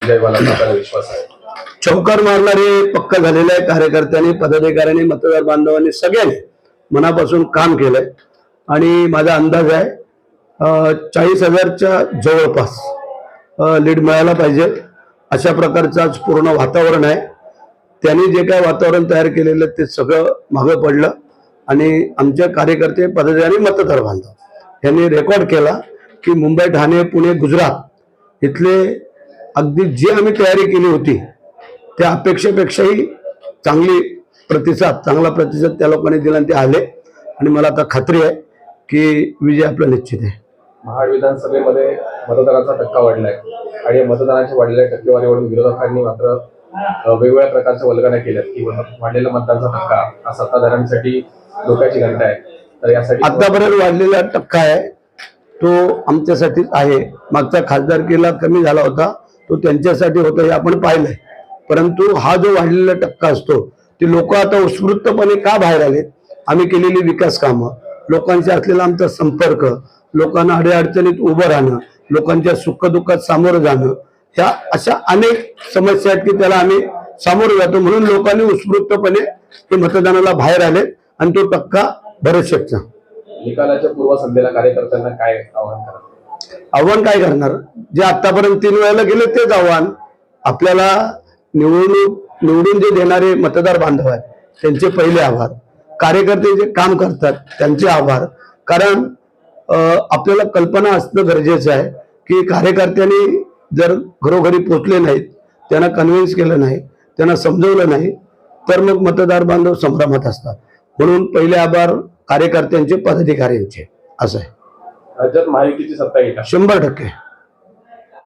विजय बाळांचा विश्वास आहे? चौकार मारणारे पक्का झालेल्या कार्यकर्त्यांनी, पदाधिकाऱ्यांनी, मतदार बांधवांनी सगळ्यांनी मनापासून काम केलंय आणि माझा अंदाज आहे 40,000च्या जवळपास लीड मिळायला पाहिजे अशा प्रकारचं आज पूर्ण वातावरण आहे. त्यांनी जे काय वातावरण तयार केलेलं ते सगळं मागं पडलं आणि आमच्या कार्यकर्ते, पदाधिकारी, मतदार बांधव यांनी रेकॉर्ड केला की मुंबई, ठाणे, पुणे, गुजरात इथले अगदी जी आम्ही तयारी केली होती त्या अपेक्षेपेक्षाही चांगला प्रतिसाद त्या लोकांनी दिला आणि ते आले आणि मला आता खात्री आहे की विजय आपला निश्चित आहे. महाड विधानसभेमध्ये मतदानाचा टक्का वाढलाय आणि मतदानाच्या वाढलेल्या टक्केवारीवरून विरोधकांनी मात्र वेगवेगळ्या प्रकारच्या वल्गना केल्यात की वाढलेला मतदानाचा टक्का हा सत्ताधाऱ्यांसाठी धोक्याची घंटा आहे. तर यासाठी आतापर्यंत वाढलेला टक्का आहे तो आमच्यासाठीच आहे. मागच्या खासदारकीला कमी झाला होता तो त्यांच्यासाठी होता हे आपण पाहिलंय. परंतु हा जो वाढलेला टक्का असतो ते लोक आता उत्स्फूर्तपणे का बाहेर आले? आम्ही केलेली विकास कामं, लोकांशी असलेला आमचा संपर्क, लोकांना अडीअडचणीत उभं राहणं, लोकांच्या सुखदुःखात सामोरं जाणं, ह्या अशा अनेक समस्या आहेत की त्याला आम्ही सामोरं जातो. म्हणून लोकांनी उत्स्फूर्तपणे ते मतदानाला बाहेर आले आणि तो टक्का बरेचशेचा. निकालाच्या पूर्वसंध्येला कार्यकर्त्यांना काय आव्हान करणार? आव्हान काय करणार? जे आतापर्यंत 3 वेळेला गेले तेच आव्हान. आपल्याला निवडून जे देणारे मतदार बांधव आहेत त्यांचे पहिले आभार, कार्यकर्ते जे काम करतात त्यांचे आभार. कारण आपल्याला कल्पना असणं गरजेचं आहे की कार्यकर्त्यांनी जर घरोघरी पोचले नाहीत, त्यांना कन्व्हिन्स केलं नाही, त्यांना समजवलं नाही तर मग मतदार बांधव संभ्रमात असतात. म्हणून पहिले आभार कार्यकर्त्यांचे, पदाधिकाऱ्यांचे असं आहे. राज्यात महायुतीची सत्ता येईल 100%.